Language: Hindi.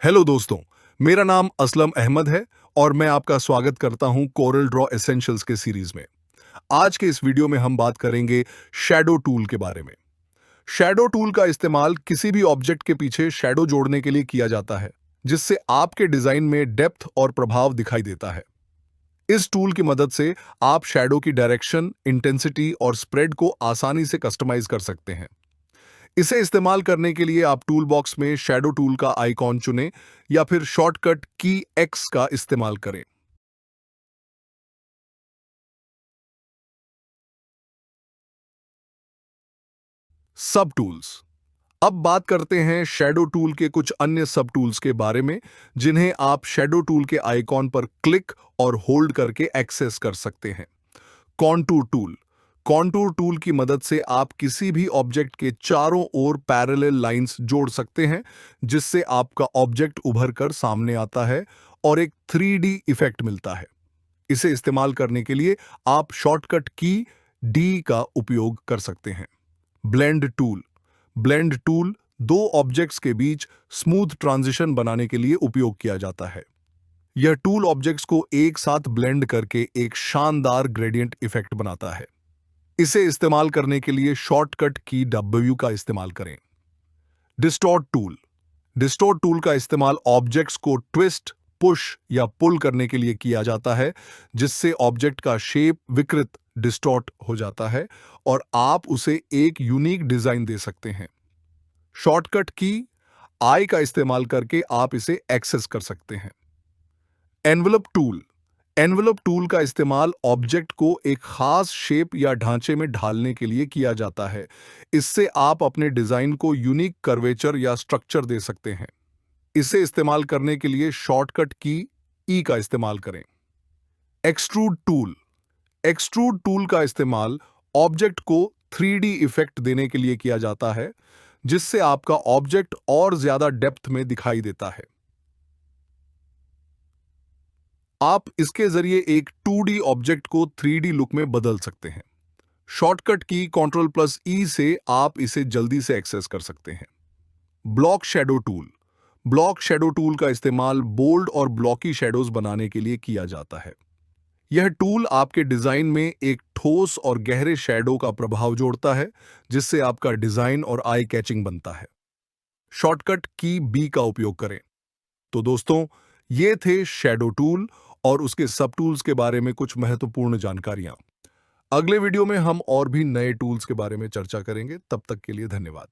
हेलो दोस्तों, मेरा नाम असलम अहमद है और मैं आपका स्वागत करता हूं कोरल ड्रॉ एसेंशियल्स के सीरीज में। आज के इस वीडियो में हम बात करेंगे शैडो टूल के बारे में। शैडो टूल का इस्तेमाल किसी भी ऑब्जेक्ट के पीछे शैडो जोड़ने के लिए किया जाता है, जिससे आपके डिजाइन में डेप्थ और प्रभाव दिखाई देता है। इस टूल की मदद से आप शैडो की डायरेक्शन, इंटेंसिटी और स्प्रेड को आसानी से कस्टमाइज कर सकते हैं। इसे इस्तेमाल करने के लिए आप टूल बॉक्स में शैडो टूल का आइकॉन चुनें या फिर शॉर्टकट की एक्स का इस्तेमाल करें। सब टूल्स। अब बात करते हैं शैडो टूल के कुछ अन्य सब टूल्स के बारे में, जिन्हें आप शैडो टूल के आइकॉन पर क्लिक और होल्ड करके एक्सेस कर सकते हैं। Contour tool. कॉन्टूर टूल की मदद से आप किसी भी ऑब्जेक्ट के चारों ओर पैरेलल लाइंस जोड़ सकते हैं, जिससे आपका ऑब्जेक्ट उभर कर सामने आता है और एक 3D इफेक्ट मिलता है। इसे इस्तेमाल करने के लिए आप शॉर्टकट की डी का उपयोग कर सकते हैं। Blend tool. ब्लेंड टूल दो ऑब्जेक्ट्स के बीच स्मूथ ट्रांजिशन बनाने के लिए उपयोग किया जाता है। यह टूल ऑब्जेक्ट्स को एक साथ ब्लेंड करके एक शानदार ग्रेडियंट इफेक्ट बनाता है। इसे इस्तेमाल करने के लिए शॉर्टकट की डब्ल्यू का इस्तेमाल करें। Distort tool. डिस्टॉर्ट टूल का इस्तेमाल ऑब्जेक्ट्स को ट्विस्ट, पुश या पुल करने के लिए किया जाता है, जिससे ऑब्जेक्ट का शेप विकृत, डिस्टॉर्ट हो जाता है और आप उसे एक यूनिक डिजाइन दे सकते हैं। शॉर्टकट की आई का इस्तेमाल करके आप इसे एक्सेस कर सकते हैं। Envelope tool. एनवलप टूल का इस्तेमाल ऑब्जेक्ट को एक खास शेप या ढांचे में ढालने के लिए किया जाता है। इससे आप अपने डिजाइन को यूनिक कर्वेचर या स्ट्रक्चर दे सकते हैं। इसे इस्तेमाल करने के लिए शॉर्टकट की ई का इस्तेमाल करें। Extrude tool. एक्सट्रूड टूल का इस्तेमाल ऑब्जेक्ट को 3D इफेक्ट देने के लिए किया जाता है, जिससे आपका ऑब्जेक्ट और ज्यादा डेप्थ में दिखाई देता है। आप इसके जरिए एक 2D ऑब्जेक्ट को 3D लुक में बदल सकते हैं। शॉर्टकट की Ctrl+E से आप इसे जल्दी से एक्सेस कर सकते हैं। Block shadow tool. Block shadow tool का इस्तेमाल बोल्ड और ब्लॉकी शैडोज बनाने के लिए किया जाता है। यह टूल आपके डिजाइन में एक ठोस और गहरे शैडो का प्रभाव जोड़ता है, जिससे आपका डिजाइन और आई कैचिंग बनता है। शॉर्टकट की बी का उपयोग करें। तो दोस्तों, ये थे शैडो टूल और उसके सब टूल्स के बारे में कुछ महत्वपूर्ण जानकारियां। अगले वीडियो में हम और भी नए टूल्स के बारे में चर्चा करेंगे। तब तक के लिए धन्यवाद।